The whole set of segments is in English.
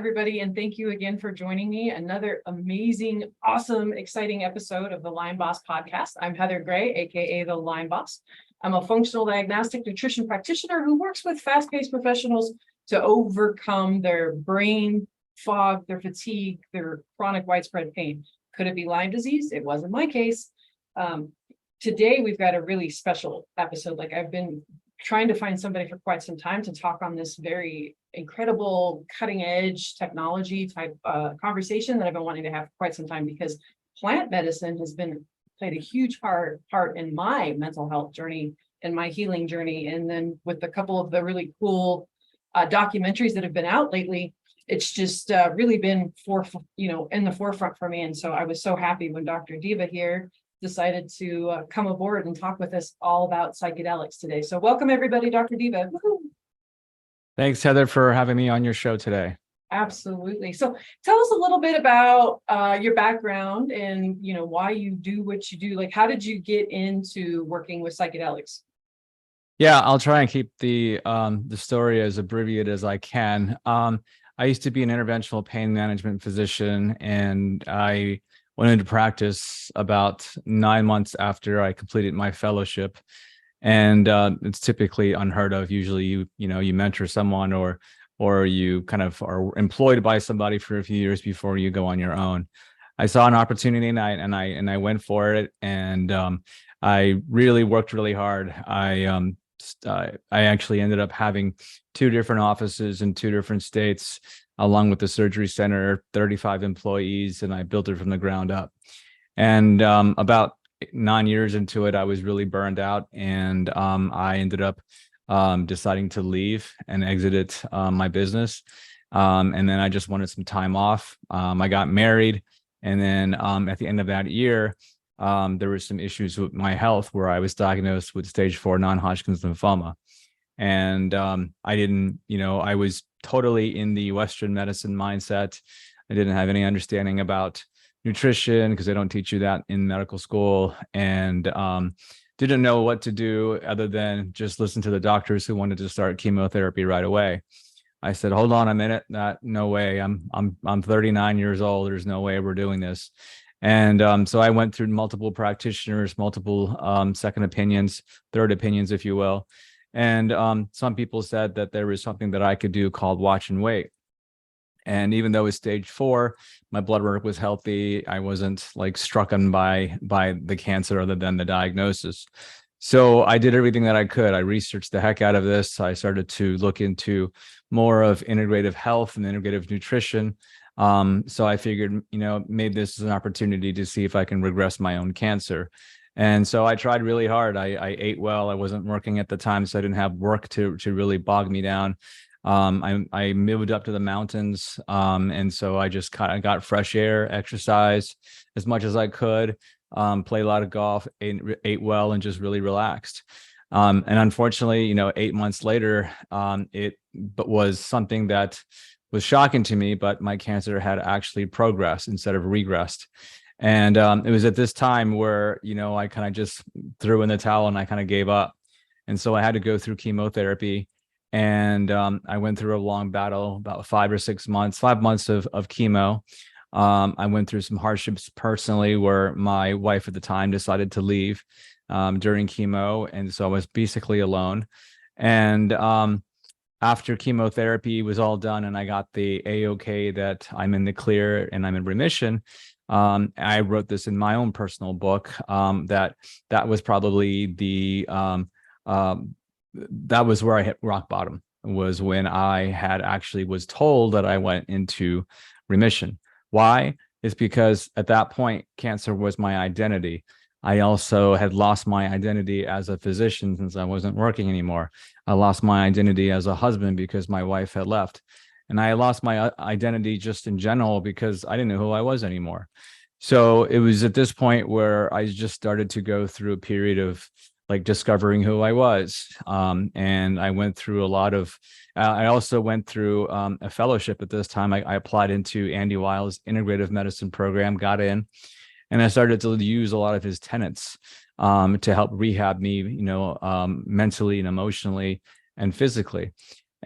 everybody, and thank you again for joining me. Another amazing, awesome, exciting episode of the Lyme Boss podcast. I'm Heather Gray, aka the Lyme Boss. I'm a functional diagnostic nutrition practitioner who works with fast-paced professionals to overcome their brain fog, their fatigue, their chronic widespread pain. Could it be Lyme disease? It wasn't my case. Today, we've got a really special episode. Like, I've been trying to find somebody for quite some time to talk on this very incredible cutting edge technology type conversation that I've been wanting to have for quite some time, because plant medicine has played a huge part in my mental health journey and my healing journey. And then with a couple of the really cool documentaries that have been out lately, it's just really been in the forefront for me. And so I was so happy when Dr. Diva here decided to come aboard and talk with us all about psychedelics today. So welcome everybody, Dr. Diva. Woo-hoo. Thanks, Heather, for having me on your show today. Absolutely. So tell us a little bit about your background and why you do what you do. Like, how did you get into working with psychedelics? Yeah, I'll try and keep the story as abbreviated as I can. I used to be an interventional pain management physician, and I went into practice about 9 months after I completed my fellowship. And it's typically unheard of. Usually you mentor someone or you kind of are employed by somebody for a few years before you go on your own. I saw an opportunity and I went for it, and I really worked really hard. I actually ended up having 2 different offices in 2 different states, along with the surgery center, 35 employees, and I built it from the ground up. And about 9 years into it, I was really burned out, and I ended up deciding to leave and exited my business. And then I just wanted some time off. I got married, and then at the end of that year, there were some issues with my health where I was diagnosed with stage 4 non-Hodgkin's lymphoma. And I was totally in the Western medicine mindset. I didn't have any understanding about nutrition because they don't teach you that in medical school, and didn't know what to do other than just listen to the doctors who wanted to start chemotherapy right away. I said, hold on a minute, no way. I'm 39 years old. There's no way we're doing this. And so I went through multiple practitioners, multiple second opinions, third opinions, if you will. And some people said that there was something that I could do called watch and wait. And even though it was stage 4, my blood work was healthy. I wasn't like struck by the cancer other than the diagnosis. So I did everything that I could. I researched the heck out of this. I started to look into more of integrative health and integrative nutrition. So I figured, maybe this is an opportunity to see if I can regress my own cancer. And so I tried really hard. I ate well. I wasn't working at the time, so I didn't have work to really bog me down. I moved up to the mountains, and so I just kind of got fresh air, exercised as much as I could, played a lot of golf, ate well, and just really relaxed. And unfortunately, 8 months later, it was something that was shocking to me, but my cancer had actually progressed instead of regressed. And it was at this time where, I kind of just threw in the towel and I kind of gave up. And so I had to go through chemotherapy. And I went through a long battle, about 5 or 6 months, 5 months of chemo. I went through some hardships personally where my wife at the time decided to leave during chemo. And so I was basically alone. And after chemotherapy was all done and I got the A-OK that I'm in the clear and I'm in remission, I wrote this in my own personal book, that was probably that was where I hit rock bottom, was when I was told that I went into remission. Why? It's because at that point, cancer was my identity. I also had lost my identity as a physician since I wasn't working anymore. I lost my identity as a husband because my wife had left. And I lost my identity just in general because I didn't know who I was anymore. So it was at this point where I just started to go through a period of like discovering who I was. And I went through a lot of, I also went through a fellowship at this time. I applied into Andy Weil's integrative medicine program, got in, and I started to use a lot of his tenets to help rehab me, mentally and emotionally and physically.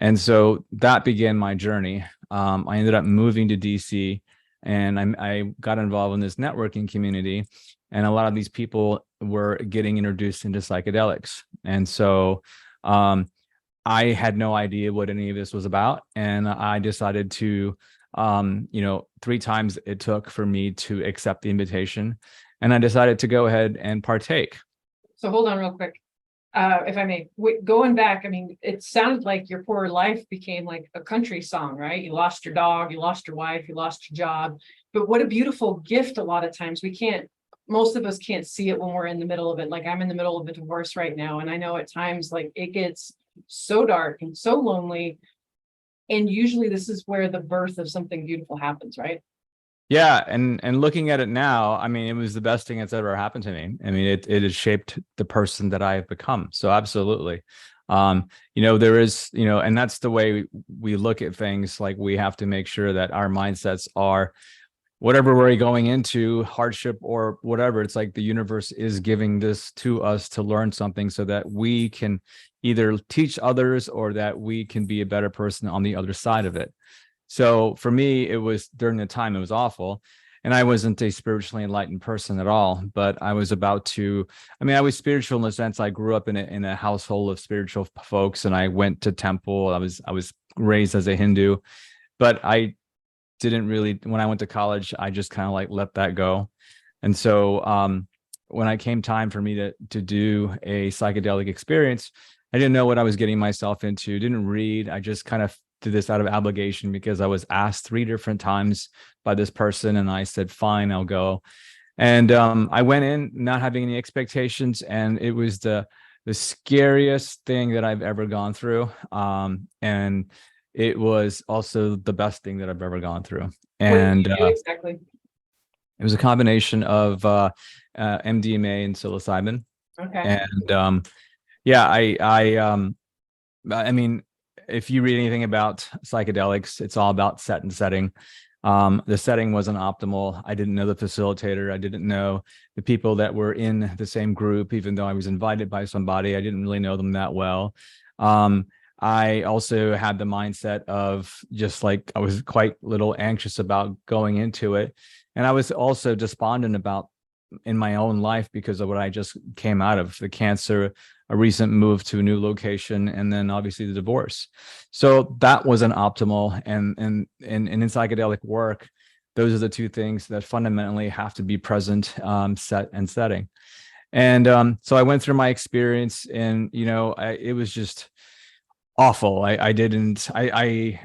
And so that began my journey. I ended up moving to DC, and I got involved in this networking community, and a lot of these people were getting introduced into psychedelics. And so I had no idea what any of this was about. And I decided to, 3 times it took for me to accept the invitation. And I decided to go ahead and partake. So hold on real quick. If I may, going back, I mean, it sounded like your poor life became like a country song, right? You lost your dog, you lost your wife, you lost your job. But what a beautiful gift. A lot of times most of us can't see it when we're in the middle of it. Like I'm in the middle of a divorce right now. And I know at times like it gets so dark and so lonely. And usually this is where the birth of something beautiful happens, right? Yeah, and looking at it now, I mean, it was the best thing that's ever happened to me. I mean, it has shaped the person that I have become. So absolutely. There is, and that's the way we look at things. Like we have to make sure that our mindsets are whatever we're going into, hardship or whatever. It's like the universe is giving this to us to learn something so that we can either teach others or that we can be a better person on the other side of it. So for me, it was during the time it was awful. And I wasn't a spiritually enlightened person at all, but I was I was spiritual in the sense I grew up in a household of spiritual folks, and I went to temple. I was raised as a Hindu, but I didn't really, when I went to college, I just kind of like let that go. And so when I came time for me to do a psychedelic experience, I didn't know what I was getting myself into, didn't read. I just kind of did this out of obligation because I was asked 3 different times by this person, and I said, fine, I'll go. And I went in not having any expectations, and it was the scariest thing that I've ever gone through. And it was also the best thing that I've ever gone through. And What did you do exactly? it was a combination of MDMA and psilocybin. Okay. And I mean, if you read anything about psychedelics, it's all about set and setting. The setting wasn't optimal. I didn't know the facilitator. I didn't know the people that were in the same group, even though I was invited by somebody. I didn't really know them that well. I also had the mindset of just like I was quite little anxious about going into it. And I was also despondent about in my own life because of what I just came out of, the cancer, a recent move to a new location, and then obviously the divorce. So that wasn't optimal. And in psychedelic work, those are the 2 things that fundamentally have to be present, set and setting. And so I went through my experience, and it was just awful. I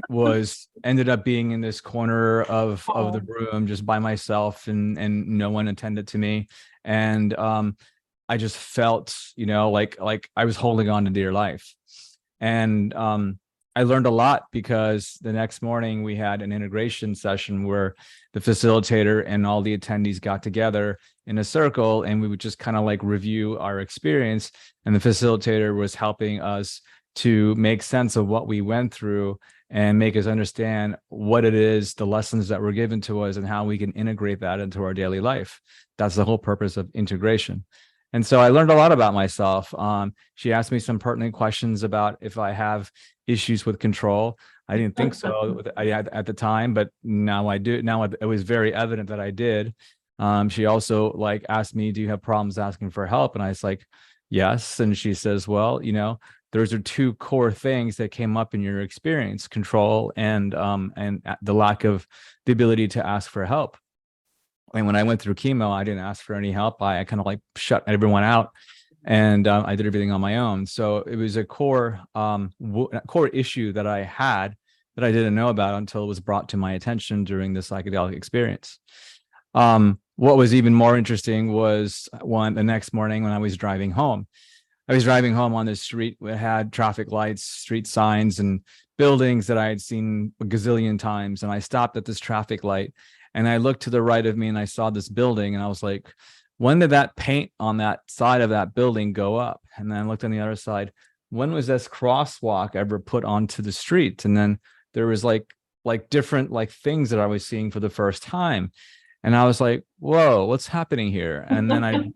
was ended up being in this corner of the room just by myself, and no one attended to me. And I just felt, like I was holding on to dear life. And I learned a lot because the next morning we had an integration session where the facilitator and all the attendees got together in a circle, and we would just kind of like review our experience. And the facilitator was helping us to make sense of what we went through and make us understand what it is, the lessons that were given to us, and how we can integrate that into our daily life. That's the whole purpose of integration. And so I learned a lot about myself. She asked me some pertinent questions about if I have issues with control. I didn't think so at the time, but now I do. Now it was very evident that I did. She also like asked me, do you have problems asking for help? And I was like, yes. And she says, well, those are 2 core things that came up in your experience: control and the lack of the ability to ask for help. And when I went through chemo, I didn't ask for any help. I kind of like shut everyone out, and I did everything on my own. So it was a core issue that I had that I didn't know about until it was brought to my attention during the psychedelic experience. What was even more interesting was the next morning when I was driving home. I was driving home on this street that had traffic lights, street signs, and buildings that I had seen a gazillion times. And I stopped at this traffic light, and I looked to the right of me, and I saw this building, and I was like, when did that paint on that side of that building go up? And then I looked on the other side. When was this crosswalk ever put onto the street? And then there was like different like things that I was seeing for the first time. And I was like, whoa, what's happening here? And then I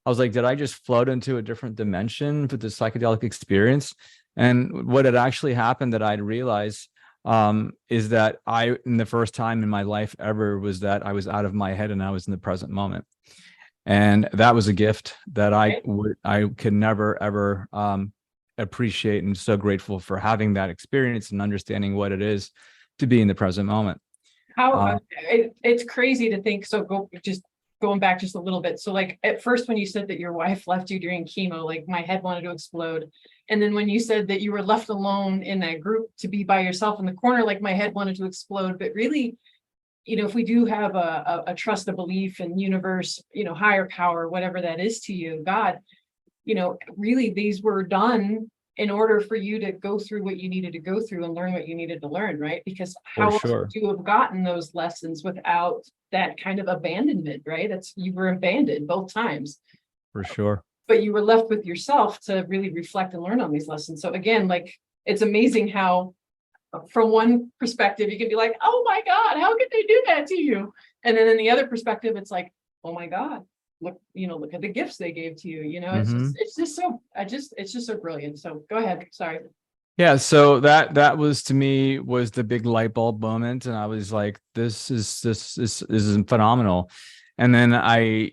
was like, did I just float into a different dimension for the psychedelic experience? And what had actually happened that I'd realized is that in the first time in my life ever, was that I was out of my head and I was in the present moment. And that was a gift that I could never, ever appreciate, and so grateful for having that experience and understanding what it is to be in the present moment. It's crazy to think. So going back just a little bit. So like at first when you said that your wife left you during chemo, like my head wanted to explode. And then when you said that you were left alone in that group to be by yourself in the corner, like my head wanted to explode. But really, if we do have a trust, a belief in universe, higher power, whatever that is to you, God, really these were done in order for you to go through what you needed to go through and learn what you needed to learn, right? Because how else would you have gotten those lessons without that kind of abandonment, right? You were abandoned both times. For sure. But you were left with yourself to really reflect and learn on these lessons. So again, like, it's amazing how from one perspective, you can be like, oh my God, how could they do that to you? And then in the other perspective, it's like, oh my God, look at the gifts they gave to you. It's just so brilliant. So go ahead. Sorry. Yeah. So that was, to me, was the big light bulb moment. And I was like, this is phenomenal. And then I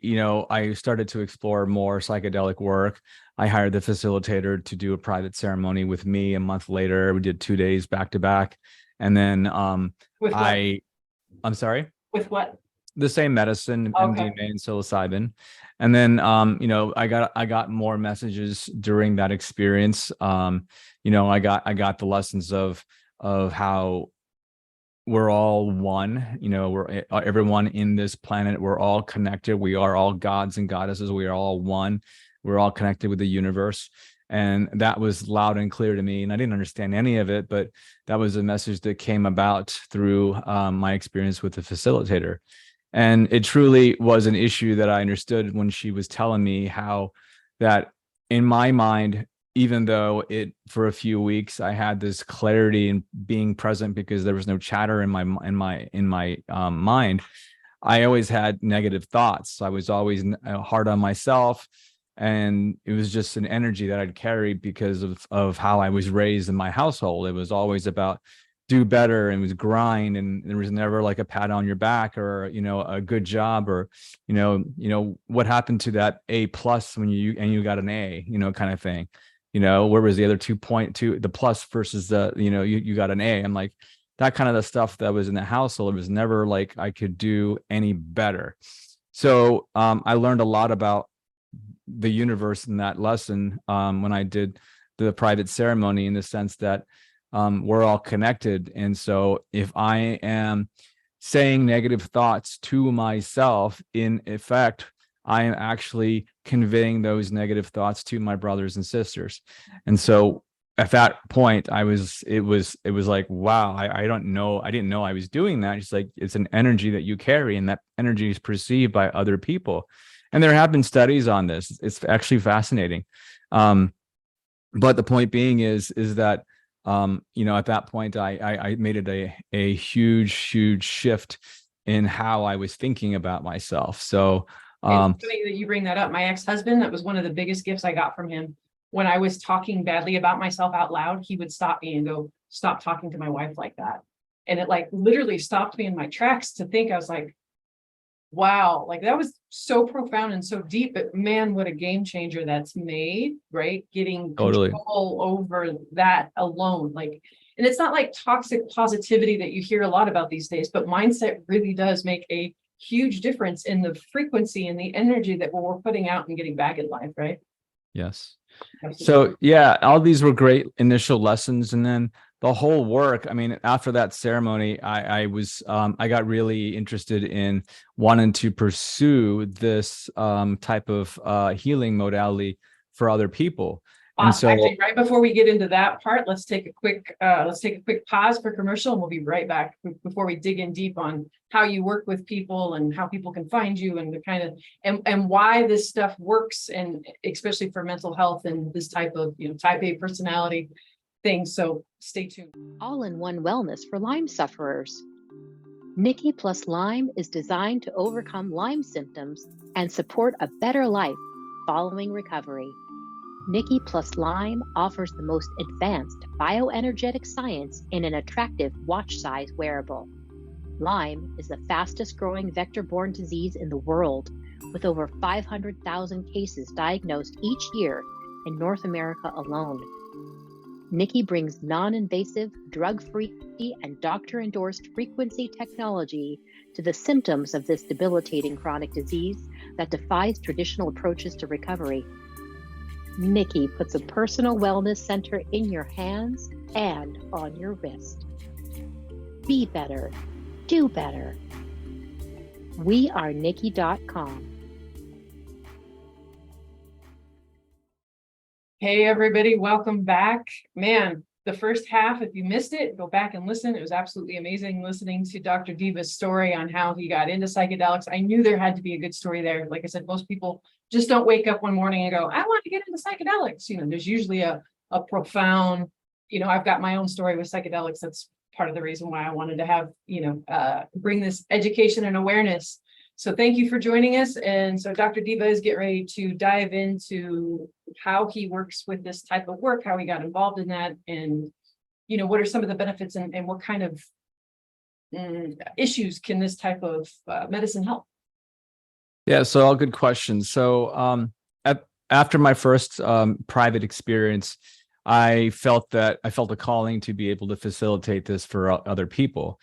started to explore more psychedelic work. I hired the facilitator to do a private ceremony with me. A month later, we did 2 days back to back. And then with what? I'm sorry? With what? The same medicine, okay. MDMA and psilocybin. And then I got more messages during that experience. I got the lessons of how we're all one. We're everyone in this planet, we're all connected. We are all gods and goddesses. We are all one. We're all connected with the universe. And that was loud and clear to me. And I didn't understand any of it, but that was a message that came about through my experience with the facilitator. And it truly was an issue that I understood when she was telling me how that in my mind, even though for a few weeks, I had this clarity in being present because there was no chatter in my mind, I always had negative thoughts. I was always hard on myself. And it was just an energy that I'd carried because of how I was raised in my household. It was always about do better, and it was grind, and there was never like a pat on your back or a good job, or what happened to that A+ when you got an A, kind of thing. Where was the other 2.2, the plus versus the you got an A. I'm like, that kind of the stuff that was in the household, it was never like I could do any better. So I learned a lot about the universe in that lesson when I did the private ceremony, in the sense that we're all connected. And so if I am saying negative thoughts to myself, in effect, I am actually conveying those negative thoughts to my brothers and sisters. And so at that point, it was like, wow, I didn't know I was doing that. It's like, it's an energy that you carry, and that energy is perceived by other people. And there have been studies on this. It's actually fascinating. But the point being is that, at that point, I made it a huge shift in how I was thinking about myself. So it's funny that you bring that up. My ex-husband, that was one of the biggest gifts I got from him. When I was talking badly about myself out loud, he would stop me and go, stop talking to my wife like that. And it like literally stopped me in my tracks to think. I was like, wow, like that was so profound and so deep, but man, what a game changer that's made, right? Getting control over that alone. Like, and it's not like toxic positivity that you hear a lot about these days, but mindset really does make a huge difference in the frequency and the energy that we're putting out and getting back in life, right? Yes. Absolutely. So yeah, all these were great initial lessons. And then the whole work, I mean, after that ceremony, I got really interested in wanting to pursue this type of healing modality for other people. And so actually, right before we get into that part, let's take a quick pause for commercial, and we'll be right back before we dig in deep on how you work with people and how people can find you, and the kind of and why this stuff works, and especially for mental health and this type of type A personality thing. So stay tuned. All-in-one wellness for Lyme sufferers. Nikki Plus Lyme is designed to overcome Lyme symptoms and support a better life following recovery. Nikki plus Lime offers the most advanced bioenergetic science in an attractive watch-size wearable. Lyme is the fastest growing vector-borne disease in the world, with over 500,000 cases diagnosed each year in North America alone. Nikki brings non-invasive, drug-free, and doctor-endorsed frequency technology to the symptoms of this debilitating chronic disease that defies traditional approaches to recovery. Nikki puts a personal wellness center in your hands and on your wrist. Be better. Do better. wearenikki.com. Hey, everybody, welcome back. Man, the first half, if you missed it, go back and listen. It was absolutely amazing listening to Dr. Diva's story on how he got into psychedelics. I knew there had to be a good story there. Like I said, most people just don't wake up one morning and go, I want to get into psychedelics. You know, there's usually a profound, I've got my own story with psychedelics. That's part of the reason why I wanted to have, bring this education and awareness. So thank you for joining us. And so Dr. Diva is getting ready to dive into how he works with this type of work, how he got involved in that, and, what are some of the benefits and what kind of issues can this type of medicine help? Yeah, so all good questions. So after my first private experience, I felt a calling to be able to facilitate this for other people.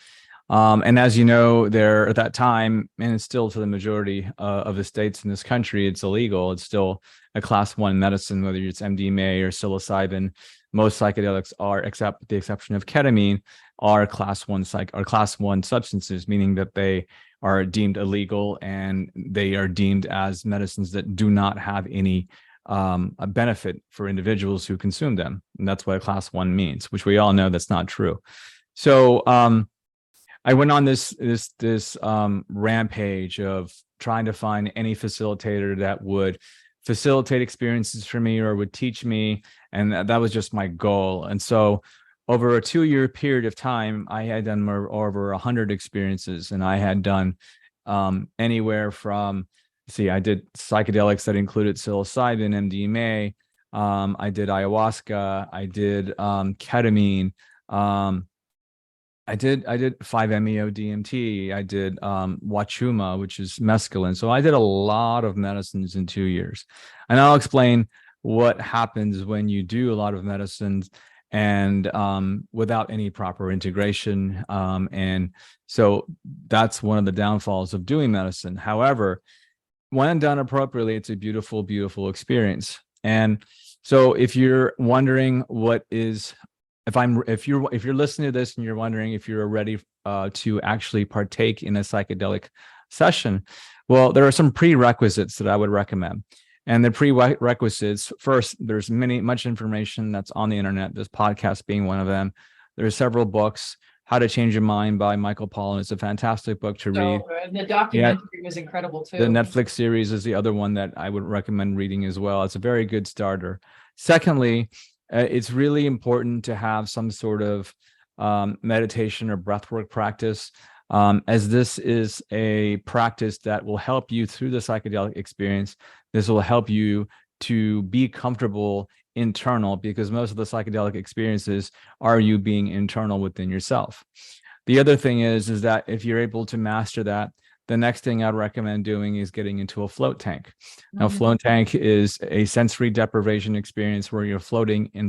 And as you know, there at that time, and it's still to the majority of the states in this country, it's illegal. It's still a class 1 medicine, whether it's MDMA or psilocybin. Most psychedelics are, except with the exception of ketamine, are class 1 substances, meaning that they are deemed illegal and they are deemed as medicines that do not have any a benefit for individuals who consume them. And that's what a class 1 means, which we all know that's not true. So I went on this rampage of trying to find any facilitator that would facilitate experiences for me or would teach me, and that was just my goal. And so over a 2-year period of time, I had done over 100 experiences, and I had done anywhere from, I did psychedelics that included psilocybin, MDMA, I did ayahuasca, I did ketamine, I did 5-MeO DMT. I did wachuma, which is mescaline. So I did a lot of medicines in 2 years. And I'll explain what happens when you do a lot of medicines and without any proper integration. And so that's one of the downfalls of doing medicine. However, when done appropriately, it's a beautiful, beautiful experience. And so if you're wondering if you're listening to this and you're wondering if you're ready to actually partake in a psychedelic session, well, there are some prerequisites that I would recommend. And the prerequisites, first, there's much information that's on the internet, this podcast being one of them. There are several books. How to Change Your Mind by Michael Pollan. It's a fantastic book to read. The documentary was incredible too. The Netflix series is the other one that I would recommend reading as well. It's a very good starter. Secondly, it's really important to have some sort of meditation or breathwork practice, as this is a practice that will help you through the psychedelic experience. This will help you to be comfortable internal, because most of the psychedelic experiences are you being internal within yourself. The other thing is that if you're able to master that, the next thing I'd recommend doing is getting into a float tank. Now, float tank is a sensory deprivation experience where you're floating in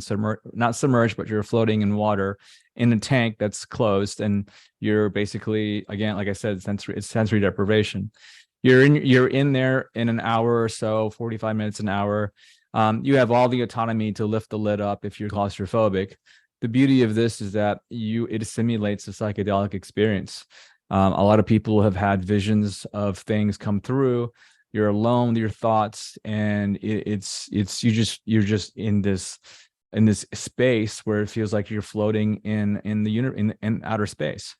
not submerged, but you're floating in water in a tank that's closed, and you're basically, again, like I said, it's sensory deprivation. You're in there in an hour or so, 45 minutes, an hour. You have all the autonomy to lift the lid up if you're claustrophobic. The beauty of this is that it simulates a psychedelic experience. A lot of people have had visions of things come through. You're alone with your thoughts, and you're just in this space where it feels like you're floating in outer space.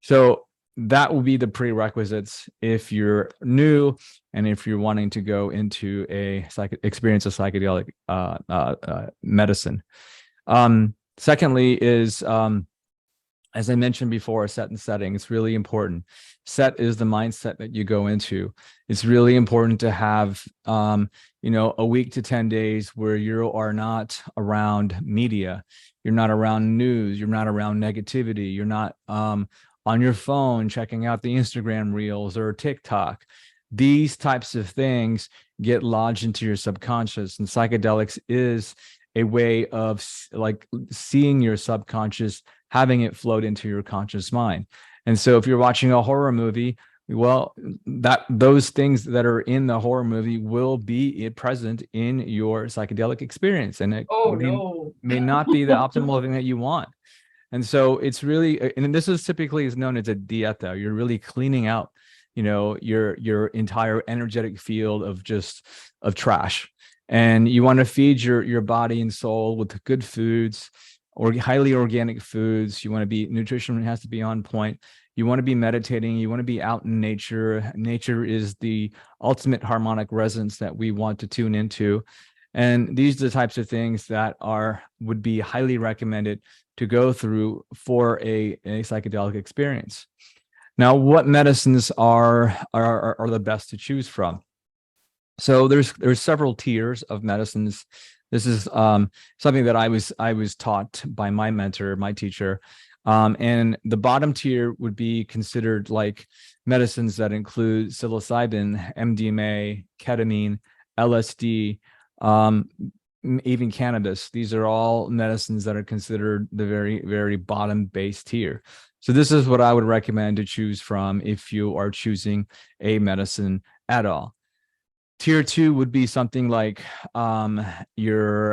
So that will be the prerequisites if you're new and if you're wanting to go into experience a psychedelic medicine. Secondly is as I mentioned before, set and setting, it's really important. Set is the mindset that you go into. It's really important to have, a week to 10 days where you are not around media. You're not around news. You're not around negativity. You're not on your phone checking out the Instagram reels or TikTok. These types of things get lodged into your subconscious, and psychedelics is a way of like seeing your subconscious, having it float into your conscious mind. And so if you're watching a horror movie, well, those things that are in the horror movie will be present in your psychedelic experience, and it may not be the optimal thing that you want. And so it's really, and this is typically is known as a dieta. You're really cleaning out, your entire energetic field of trash. And you want to feed your body and soul with good foods or highly organic foods. You want to be, nutrition has to be on point. You want to be meditating. You want to be out in nature. Nature is the ultimate harmonic resonance that we want to tune into. And these are the types of things that would be highly recommended to go through for a psychedelic experience. Now, what medicines are the best to choose from? So there's several tiers of medicines. This is something that I was taught by my mentor, my teacher. And the bottom tier would be considered like medicines that include psilocybin, MDMA, ketamine, LSD, even cannabis. These are all medicines that are considered the very, very bottom base tier. So this is what I would recommend to choose from if you are choosing a medicine at all. Tier 2 would be something like your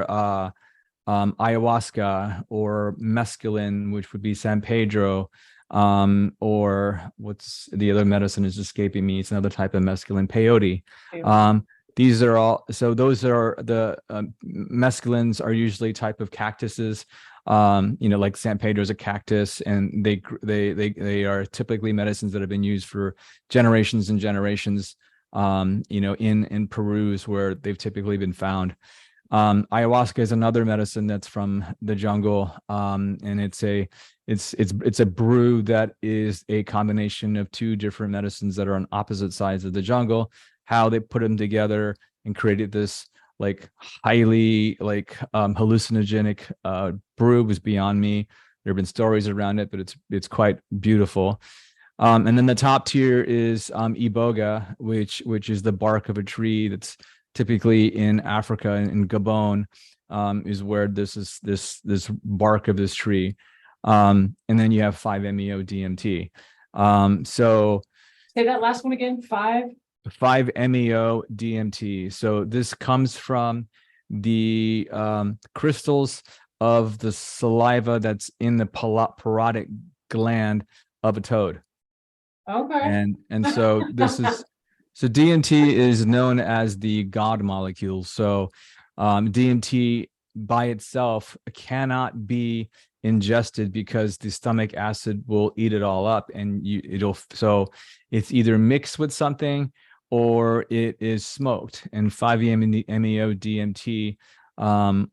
ayahuasca or mescaline, which would be San Pedro, or what's the other medicine is escaping me. It's another type of mescaline, peyote. These are all, so those are the mescalines are usually type of cactuses. Like San Pedro is a cactus, and they are typically medicines that have been used for generations and generations. In Peru is where they've typically been found. Ayahuasca is another medicine that's from the jungle, and it's a brew that is a combination of two different medicines that are on opposite sides of the jungle. How they put them together and created this like highly hallucinogenic brew was beyond me. There have been stories around it, but it's quite beautiful. And then the top tier is iboga, which is the bark of a tree that's typically in Africa, in Gabon, is where this bark of this tree. And then you have 5-MeO DMT. So say that last one again. 5-MeO DMT. So this comes from the crystals of the saliva that's in the parotid gland of a toad. Okay. And so DMT is known as the God molecule. So DMT by itself cannot be ingested because the stomach acid will eat it all up, and so it's either mixed with something or it is smoked. And 5-MeO DMT,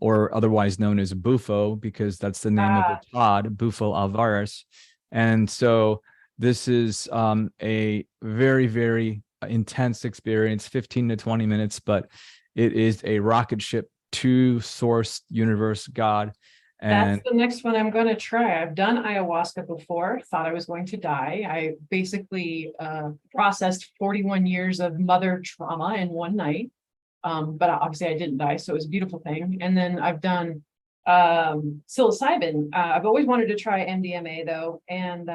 or otherwise known as Bufo, because that's the name of the pod, Bufo alvaris. And so this is a very, very intense experience, 15 to 20 minutes, but it is a rocket ship to source universe God. And that's the next one I'm going to try. I've done ayahuasca before, thought I was going to die. I basically processed 41 years of mother trauma in one night. But obviously I didn't die, so it was a beautiful thing. And then I've done psilocybin. I've always wanted to try MDMA though, and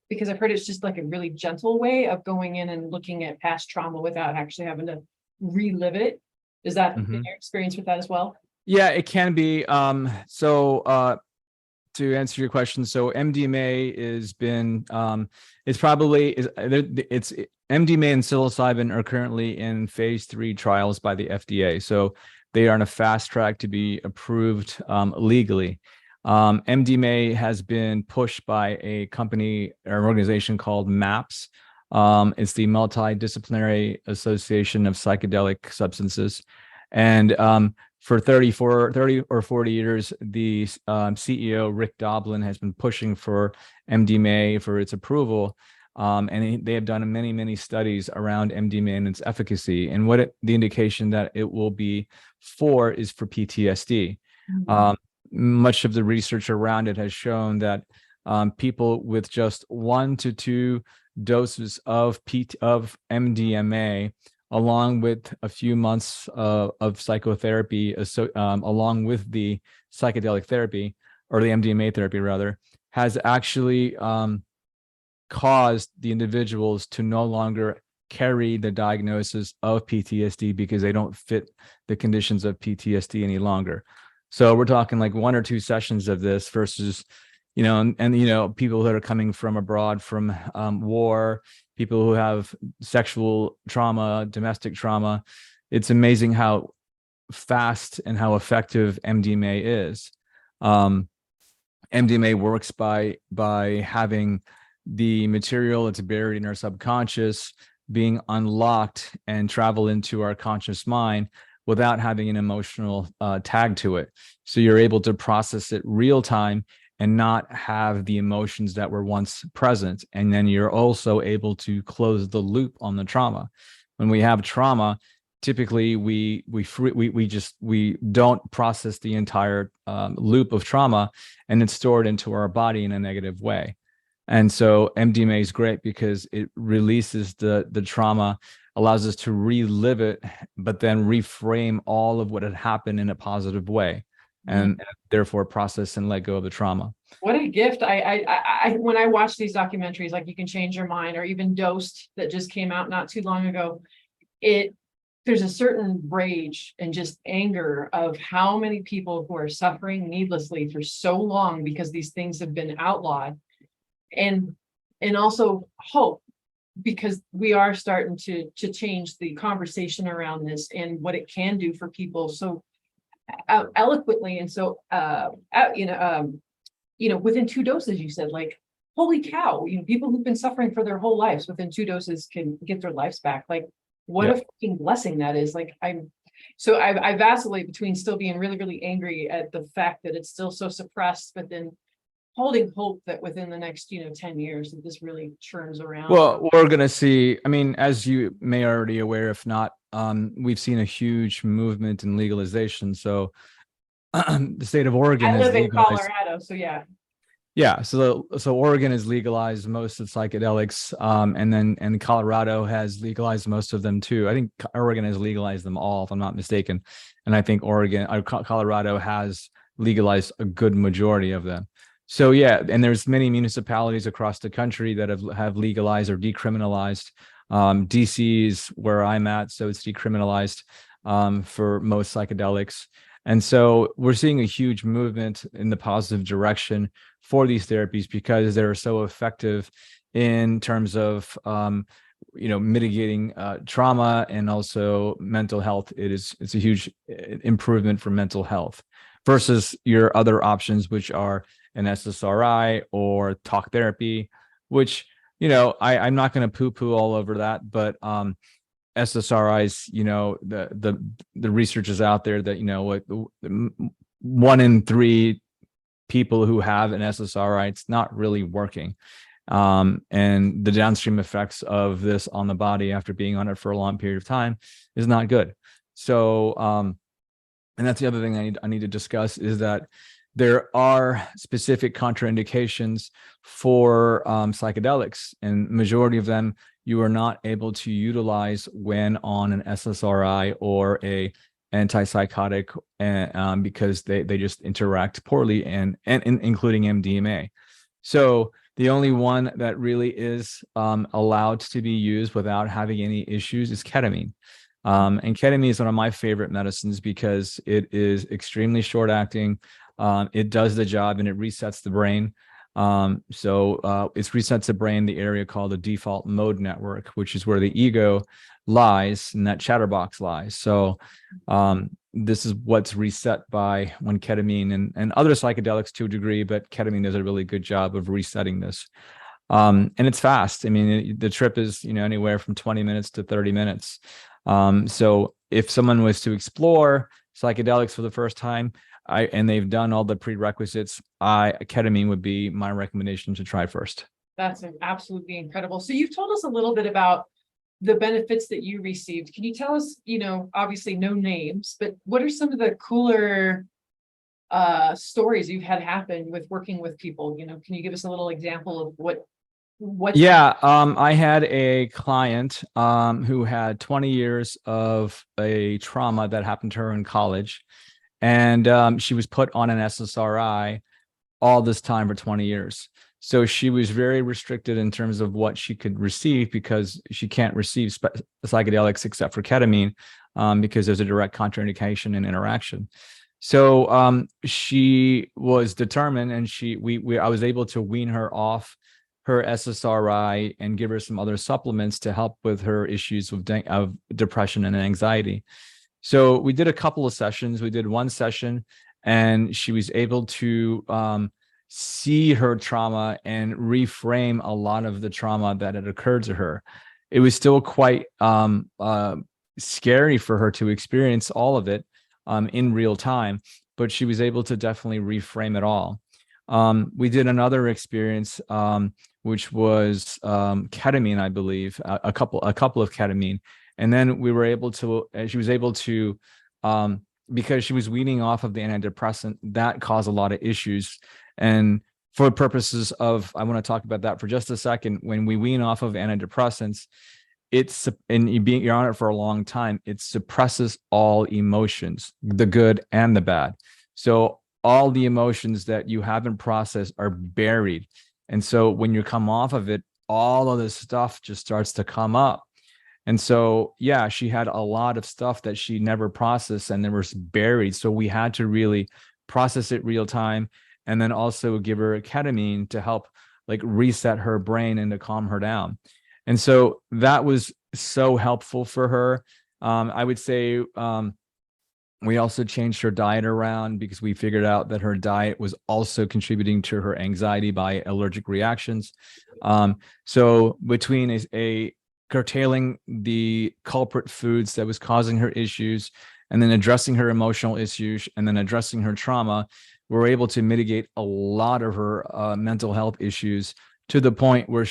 because I've heard it's just like a really gentle way of going in and looking at past trauma without actually having to relive it. Is that your experience with that as well? Yeah, it can be. So to answer your question, so MDMA has been, it's MDMA and psilocybin are currently in phase 3 trials by the FDA. So they are on a fast track to be approved legally. MDMA has been pushed by a company or an organization called MAPS. It's the Multidisciplinary Association of Psychedelic Substances. And for 30 or 40 years, the CEO, Rick Doblin, has been pushing for MDMA for its approval. They have done many, many studies around MDMA and its efficacy. And the indication that it will be for is for PTSD. Much of the research around it has shown that people with just 1 to 2 doses of MDMA, along with a few months of psychotherapy, along with the psychedelic therapy, or the MDMA therapy rather, has actually caused the individuals to no longer carry the diagnosis of PTSD because they don't fit the conditions of PTSD any longer. So we're talking like 1 or 2 sessions of this versus, and people that are coming from abroad from war, people who have sexual trauma, domestic trauma. It's amazing how fast and how effective MDMA is. MDMA works by having the material that's buried in our subconscious being unlocked and travel into our conscious mind without having an emotional tag to it. So you're able to process it real time and not have the emotions that were once present. And then you're also able to close the loop on the trauma. When we have trauma, typically we don't process the entire loop of trauma, and it's stored into our body in a negative way. And so MDMA is great because it releases the trauma, allows us to relive it, but then reframe all of what had happened in a positive way, and therefore process and let go of the trauma. What a gift. I when I watch these documentaries, like You Can Change Your Mind, or even Dosed that just came out not too long ago, there's a certain rage and just anger of how many people who are suffering needlessly for so long because these things have been outlawed, and also hope, because we are starting to change the conversation around this and what it can do for people so eloquently. And so within 2 doses, you said, like, holy cow, people who've been suffering for their whole lives within 2 doses can get their lives back. Like, what a fucking blessing that is. Like, I vacillate between still being really, really angry at the fact that it's still so suppressed, but then holding hope that within the next 10 years that this really churns around. Well, we're going to see, I mean, as you may already aware, if not, we've seen a huge movement in legalization. So the state of Oregon I has live in legalized, Colorado, so so Oregon has legalized most of psychedelics, and Colorado has legalized most of them too. I think Oregon has legalized them all, if I'm not mistaken, and I think Colorado has legalized a good majority of them. So and there's many municipalities across the country that have legalized or decriminalized. DC is where I'm at, so it's decriminalized for most psychedelics. And so we're seeing a huge movement in the positive direction for these therapies because they're so effective in terms of mitigating trauma and also mental health. It's a huge improvement for mental health versus your other options, which are an SSRI or talk therapy, which I'm not going to poo-poo all over that, but SSRIs, the research is out there that 1 in 3 people who have an SSRI, it's not really working, and the downstream effects of this on the body after being on it for a long period of time is not good. So, and that's the other thing I need to discuss is that there are specific contraindications for psychedelics, and majority of them you are not able to utilize when on an SSRI or a antipsychotic, because they just interact poorly, and including MDMA. So the only one that really is allowed to be used without having any issues is ketamine. And ketamine is one of my favorite medicines because it is extremely short acting. It does the job and it resets the brain. It resets the brain, the area called the default mode network, which is where the ego lies and that chatterbox lies. So this is what's reset by when ketamine and other psychedelics to a degree, but ketamine does a really good job of resetting this. And it's fast. I mean, the trip is, anywhere from 20 minutes to 30 minutes. So if someone was to explore psychedelics for the first time, and they've done all the prerequisites, ketamine would be my recommendation to try first. That's absolutely incredible. So you've told us a little bit about the benefits that you received. Can you tell us, obviously no names, but what are some of the cooler stories you've had happen with working with people? Can you give us a little example of what? Yeah, I had a client who had 20 years of a trauma that happened to her in college, and she was put on an SSRI all this time for 20 years. So she was very restricted in terms of what she could receive, because she can't receive psychedelics except for ketamine, because there's a direct contraindication and interaction. So she was determined, and I was able to wean her off her SSRI and give her some other supplements to help with her issues of depression and anxiety. So we did a couple of sessions. We did one session, and she was able to see her trauma and reframe a lot of the trauma that had occurred to her. It was still quite scary for her to experience all of it in real time, but she was able to definitely reframe it all. We did another experience, which was ketamine, I believe, a couple of ketamine, and then we were able to. She was able to, because she was weaning off of the antidepressant, that caused a lot of issues. And for purposes of, I want to talk about that for just a second. When we wean off of antidepressants, you're on it for a long time, it suppresses all emotions, the good and the bad. So all the emotions that you haven't processed are buried. And so when you come off of it, all of this stuff just starts to come up. And so, yeah, she had a lot of stuff that she never processed, and it was buried. So we had to really process it real time, and then also give her ketamine to help reset her brain and to calm her down. And so that was so helpful for her. I would say we also changed her diet around, because we figured out that her diet was also contributing to her anxiety by allergic reactions. So between a curtailing the culprit foods that was causing her issues, and then addressing her emotional issues, and then addressing her trauma, we're able to mitigate a lot of her mental health issues, to the point where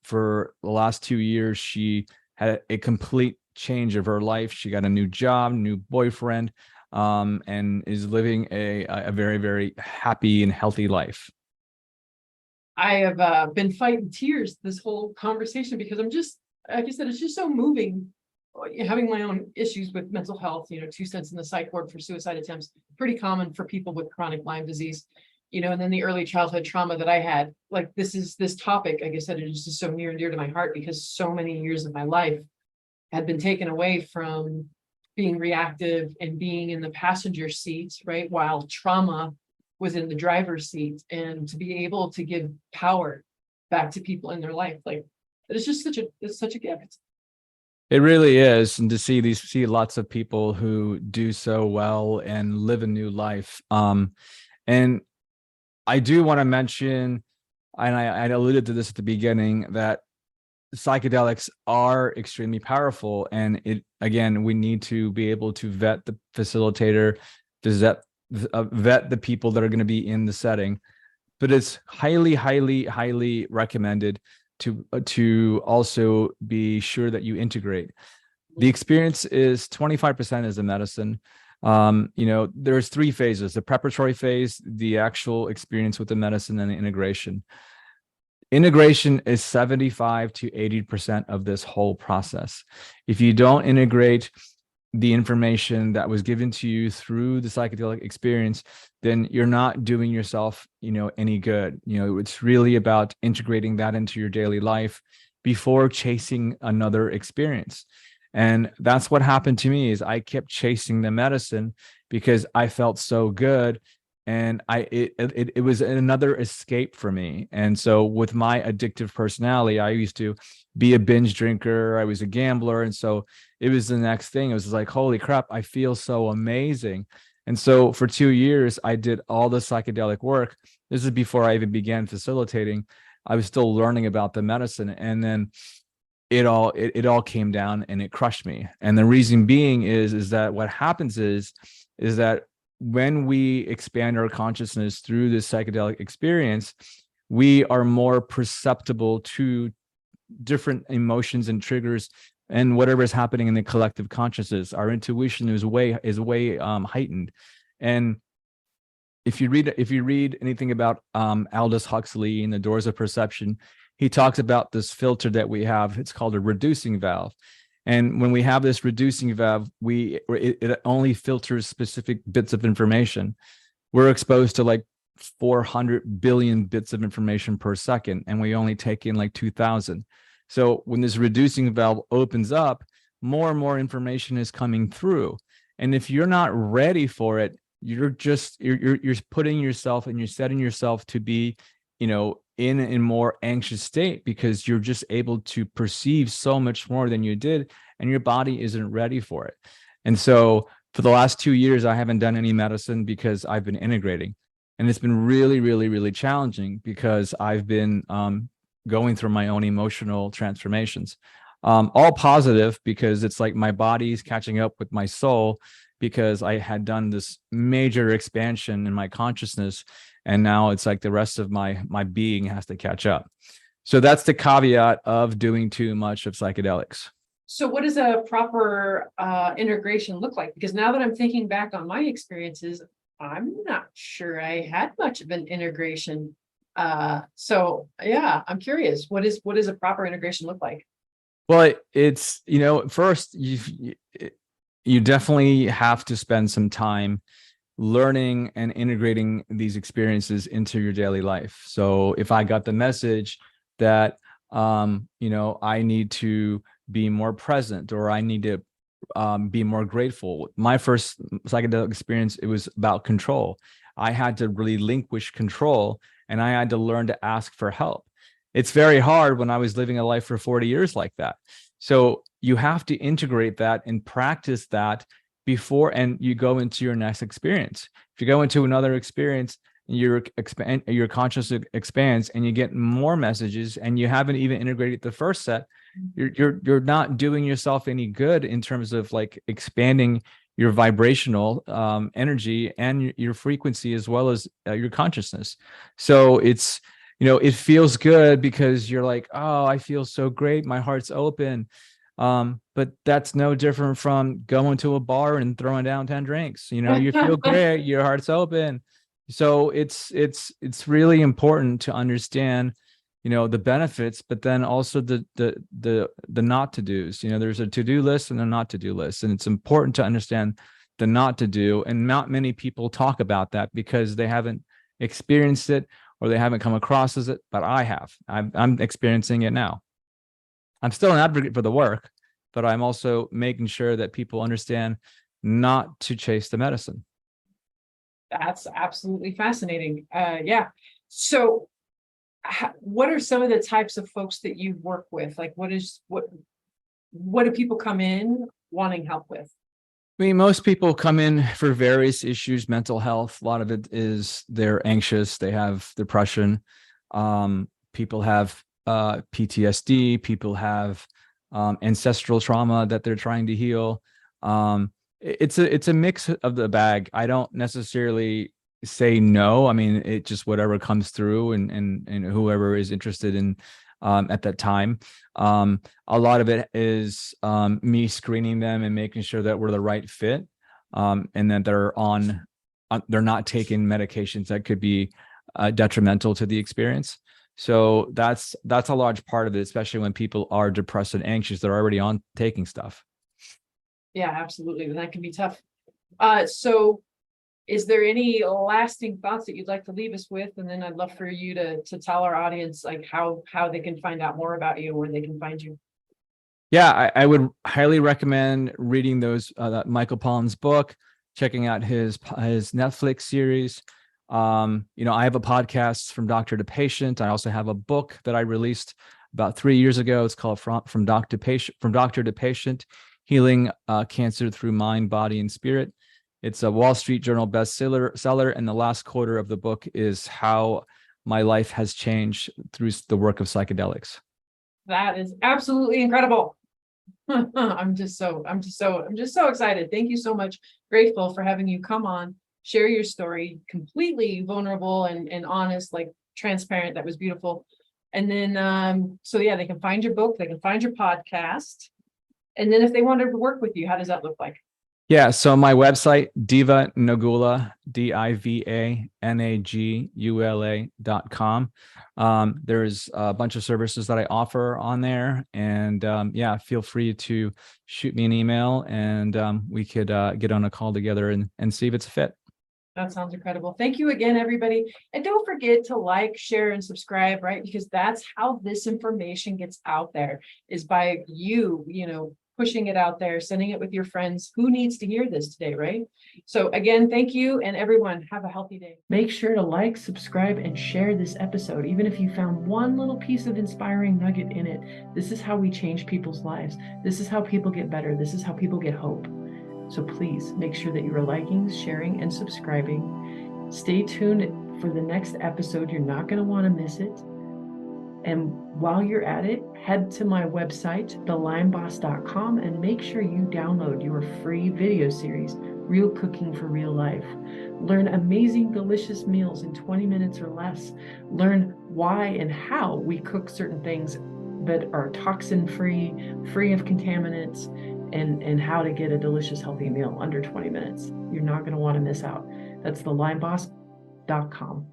for the last 2 years, she had a complete change of her life. She got a new job, new boyfriend, and is living a very, very happy and healthy life. I have been fighting tears this whole conversation, because I'm just, like you said, it's just so moving. Having my own issues with mental health, 2 cents in the psych ward for suicide attempts, pretty common for people with chronic Lyme disease, and then the early childhood trauma that I had. This topic, like I said, it is just so near and dear to my heart, because so many years of my life had been taken away from being reactive and being in the passenger seat, right, while trauma was in the driver's seat. And to be able to give power back to people in their life, it's just such a gift. It really is. And to see lots of people who do so well and live a new life. And I do want to mention, and I alluded to this at the beginning, that psychedelics are extremely powerful. And we need to be able to vet the facilitator, to vet the people that are going to be in the setting. But it's highly, highly, highly recommended to also be sure that you integrate. The experience is 25% is the medicine. There's 3 phases: the preparatory phase, the actual experience with the medicine, and the integration. Integration is 75 to 80% of this whole process. If you don't integrate the information that was given to you through the psychedelic experience, then you're not doing yourself, any good. It's really about integrating that into your daily life before chasing another experience. And that's what happened to me, is I kept chasing the medicine because I felt so good. And it was another escape for me. And so with my addictive personality, I used to be a binge drinker. I was a gambler. And so it was the next thing. It was like, holy crap, I feel so amazing. And so for 2 years, I did all the psychedelic work. This is before I even began facilitating. I was still learning about the medicine. And then it all came down and it crushed me. And the reason being is that what happens is is that when we expand our consciousness through this psychedelic experience, we are more perceptible to different emotions and triggers and whatever is happening in the collective consciousness. Our intuition is way heightened. And if you read anything about Aldous Huxley and the Doors of Perception, he talks about this filter that we have. It's called a reducing valve. And when we have this reducing valve, it only filters specific bits of information. We're exposed to like 400 billion bits of information per second, and we only take in like 2,000. So when this reducing valve opens up, more and more information is coming through. And if you're not ready for it, you're putting yourself and you're setting yourself to be, in a more anxious state, because you're just able to perceive so much more than you did, and your body isn't ready for it. And so for the last 2 years, I haven't done any medicine because I've been integrating. And it's been really, really, really challenging because I've been going through my own emotional transformations. All positive, because it's like my body's catching up with my soul, because I had done this major expansion in my consciousness. And now it's like the rest of my being has to catch up. So that's the caveat of doing too much of psychedelics. So what does a proper integration look like? Because now that I'm thinking back on my experiences, I'm not sure I had much of an integration. So yeah, I'm curious. What does a proper integration look like? Well, it's, first you definitely have to spend some time learning and integrating these experiences into your daily life. So if I got the message that, I need to be more present, or I need to be more grateful. My first psychedelic experience, it was about control. I had to relinquish control, and I had to learn to ask for help. It's very hard when I was living a life for 40 years like that. So you have to integrate that and practice that before, and you go into your next experience. If you go into another experience, your consciousness expands and you get more messages, and you haven't even integrated the first set, you're not doing yourself any good in terms of like expanding your vibrational energy and your frequency, as well as your consciousness. So it's, it feels good because you're like, oh, I feel so great, my heart's open. But that's no different from going to a bar and throwing down 10 drinks. You feel great, your heart's open. So it's really important to understand, the benefits, but then also the not to do's. There's a to-do list and a not to do list, and it's important to understand the not to do. And not many people talk about that because they haven't experienced it, or they haven't come across as it, but I have. I'm experiencing it now. I'm still an advocate for the work, but I'm also making sure that people understand not to chase the medicine. That's absolutely fascinating. Yeah. So what are some of the types of folks that you work with? Like, what do people come in wanting help with? I mean, most people come in for various issues, mental health. A lot of it is they're anxious, they have depression. People have PTSD, people have ancestral trauma that they're trying to heal. It's a mix of the bag. I don't necessarily say no. I mean, it just whatever comes through, and whoever is interested in at that time. A lot of it is me screening them and making sure that we're the right fit, and that they're not taking medications that could be detrimental to the experience. So that's a large part of it, especially when people are depressed and anxious. They're already on taking stuff. Yeah, absolutely. That can be tough. So is there any lasting thoughts that you'd like to leave us with? And then I'd love for you to tell our audience like how they can find out more about you, where they can find you. Yeah, I would highly recommend reading Michael Pollan's book, checking out his Netflix series. I have a podcast, From Doctor to Patient. I also have a book that I released about 3 years ago. It's called From Doctor to Patient, Healing Cancer Through Mind, Body, and Spirit. It's a Wall Street Journal bestseller, and the last quarter of the book is how my life has changed through the work of psychedelics. That is absolutely incredible. I'm just so excited. Thank you so much. Grateful for having you come on, share your story, completely vulnerable and honest, like transparent. That was beautiful. And then, so yeah, they can find your book, they can find your podcast. And then if they wanted to work with you, how does that look like? Yeah, so my website, Diva Nagula, DIVANAGULA.com. There's a bunch of services that I offer on there. And yeah, feel free to shoot me an email and we could get on a call together and see if it's a fit. That sounds incredible. Thank you again, everybody. And don't forget to like, share, and subscribe, right? Because that's how this information gets out there, is by you, pushing it out there, sending it with your friends. Who needs to hear this today, right? So again, thank you, and everyone have a healthy day. Make sure to like, subscribe, and share this episode. Even if you found one little piece of inspiring nugget in it, this is how we change people's lives. This is how people get better. This is how people get hope. So please make sure that you are liking, sharing, and subscribing. Stay tuned for the next episode. You're not going to want to miss it. And while you're at it, head to my website, thelimeboss.com, and make sure you download your free video series, Real Cooking for Real Life. Learn amazing, delicious meals in 20 minutes or less. Learn why and how we cook certain things that are toxin-free, free of contaminants, and how to get a delicious, healthy meal under 20 minutes. You're not going to want to miss out. That's thelimeboss.com.